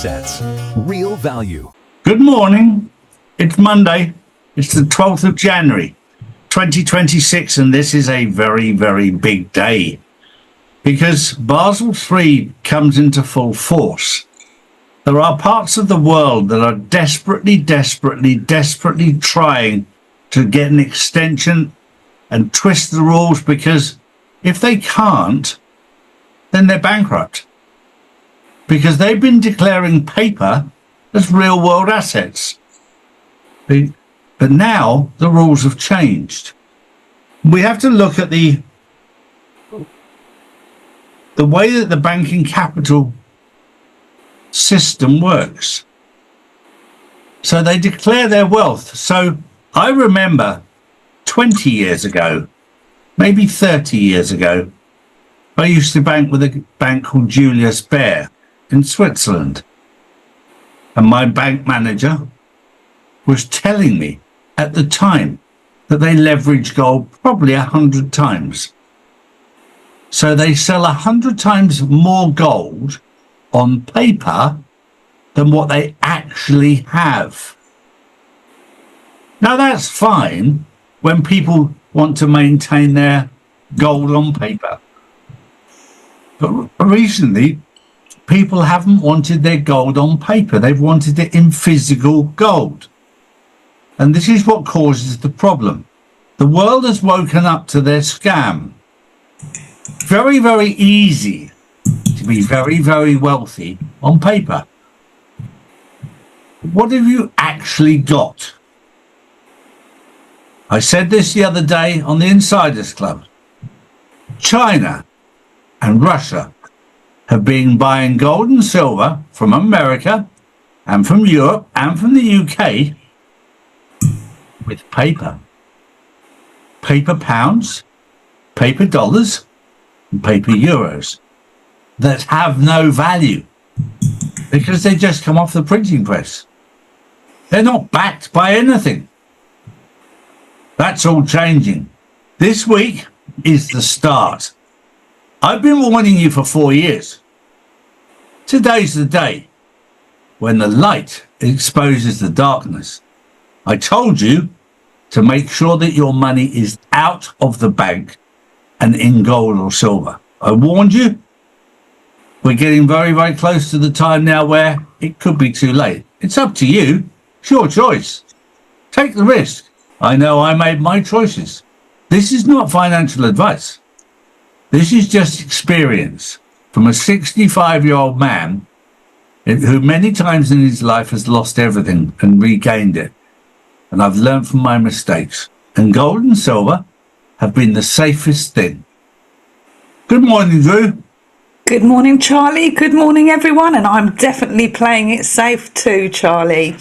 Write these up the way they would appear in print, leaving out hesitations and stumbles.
assets. Real value. Good morning. It's Monday. It's the 12th of January, 2026, and this is a very, very big day because Basel III comes into full force. There are parts of the world that are desperately trying to get an extension and twist the rules, because if they can't, then they're bankrupt, because they've been declaring paper as real world assets. But now the rules have changed. We have to look at the way that the banking capital system works. So they declare their wealth. So I remember 20 years ago, maybe 30 years ago, I used to bank with a bank called Julius Baer in Switzerland. And my bank manager was telling me at the time that they leverage gold probably 100 times. So they sell 100 times more gold on paper than what they actually have. Now that's fine when people want to maintain their gold on paper. But recently, people haven't wanted their gold on paper. They've wanted it in physical gold. And this is what causes the problem. The world has woken up to their scam. Very, very easy to be very, very wealthy on paper. What have you actually got? I said this the other day on the Insiders Club. China and Russia have been buying gold and silver from America and from Europe and from the UK with paper. Paper pounds, paper dollars, and paper euros that have no value because they just come off the printing press. They're not backed by anything. That's all changing. This week is the start. I've been warning you for 4 years. Today's the day when the light exposes the darkness. I told you to make sure that your money is out of the bank and in gold or silver. I warned you. We're getting very, very close to the time now where it could be too late. It's up to you. It's your choice. Take the risk. I know I made my choices. This is not financial advice. This is just experience from a 65-year-old man who many times in his life has lost everything and regained it. And I've learned from my mistakes. And gold and silver have been the safest thing. Good morning, Drew. Good morning, Charlie. Good morning, everyone. And I'm definitely playing it safe too, Charlie.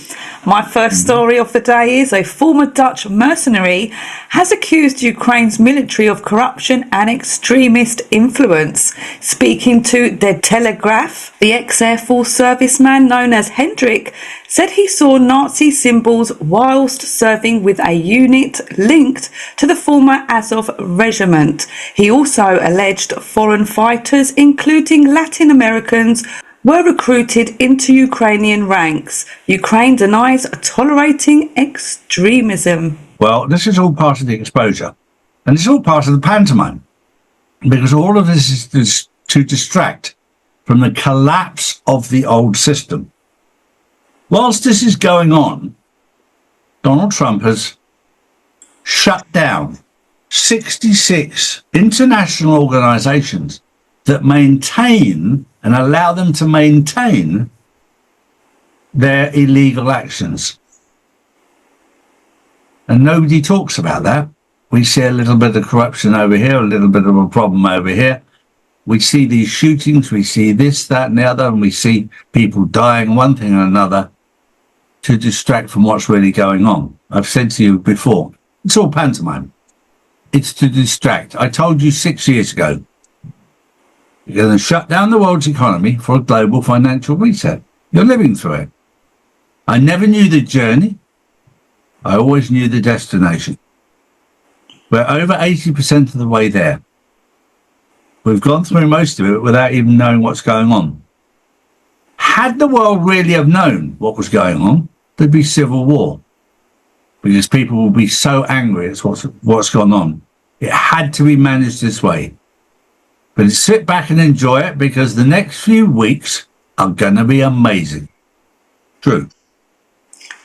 My first story of the day is a former Dutch mercenary has accused Ukraine's military of corruption and extremist influence. Speaking to De Telegraaf, the ex-Air Force serviceman known as Hendrik said he saw Nazi symbols whilst serving with a unit linked to the former Azov regiment. He also alleged foreign fighters, including Latin Americans, were recruited into Ukrainian ranks. Ukraine denies tolerating extremism. Well, this is all part of the exposure. And it's all part of the pantomime. Because all of this is to distract from the collapse of the old system. Whilst this is going on, Donald Trump has shut down 66 international organizations that maintain and allow them to maintain their illegal actions. And nobody talks about that. We see a little bit of corruption over here, a little bit of a problem over here. We see these shootings, we see this, that, and the other, and we see people dying, one thing or another, to distract from what's really going on. I've said to you before, it's all pantomime. It's to distract. I told you 6 years ago, you're going to shut down the world's economy for a global financial reset. You're living through it. I never knew the journey. I always knew the destination. We're over 80% of the way there. We've gone through most of it without even knowing what's going on. had the world really have known what was going on, there'd be civil war, because people will be so angry at what's gone on. It had to be managed this way. But sit back and enjoy it, because the next few weeks are going to be amazing. True.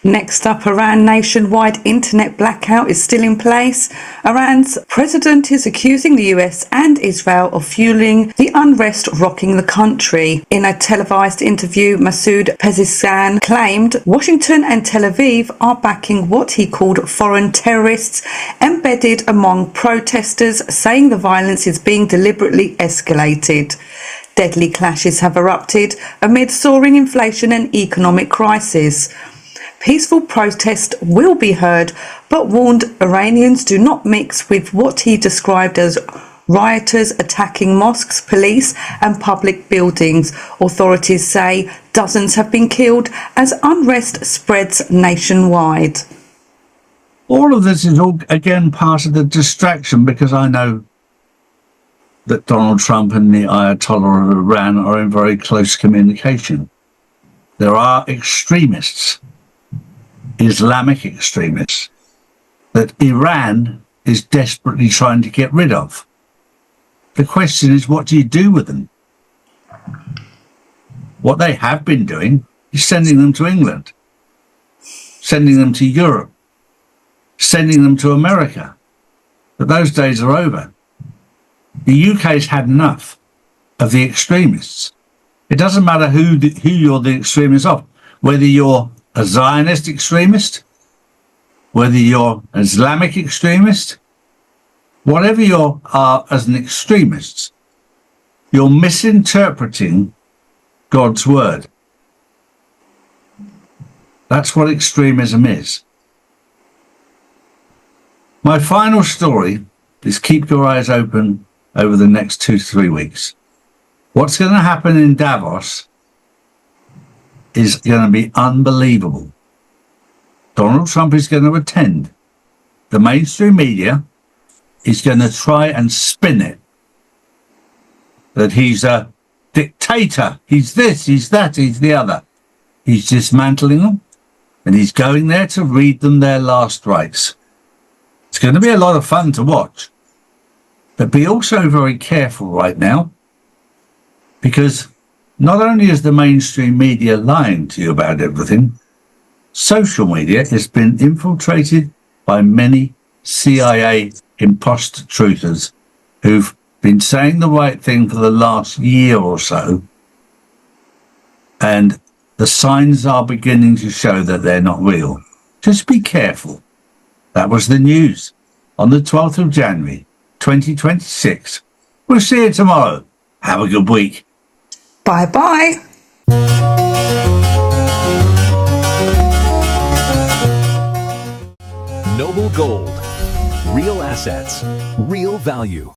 Next up, Iran nationwide internet blackout is still in place. Iran's president is accusing the US and Israel of fueling the unrest rocking the country. In a televised interview, Masoud Pezeshkian claimed Washington and Tel Aviv are backing what he called foreign terrorists embedded among protesters, saying the violence is being deliberately escalated. Deadly clashes have erupted amid soaring inflation and economic crisis. Peaceful protest will be heard, but warned Iranians do not mix with what he described as rioters attacking mosques, police and public buildings. Authorities say dozens have been killed as unrest spreads nationwide. All of this is all, again, part of the distraction, because I know that Donald Trump and the Ayatollah of Iran are in very close communication. There are extremists, Islamic extremists, that Iran is desperately trying to get rid of. The question is, what do you do with them? What they have been doing is sending them to England, sending them to Europe, sending them to America. But those days are over. The UK's had enough of the extremists. It doesn't matter who you're the extremist of, whether you're a Zionist extremist, whether you're an Islamic extremist, whatever you are as an extremist, you're misinterpreting God's word. That's what extremism is. My final story is keep your eyes open over the next 2 to 3 weeks. What's going to happen in Davos is going to be unbelievable. Donald Trump is going to attend. The mainstream media is going to try and spin it that he's a dictator. He's this, he's that, he's the other. He's dismantling them, and he's going there to read them their last rites. It's going to be a lot of fun to watch. But be also very careful right now, because not only is the mainstream media lying to you about everything, social media has been infiltrated by many CIA imposter truthers who've been saying the right thing for the last year or so, and the signs are beginning to show that they're not real. Just be careful. That was the news on the 12th of January, 2026. We'll see you tomorrow. Have a good week. Bye-bye. Noble Gold. Real assets. Real value.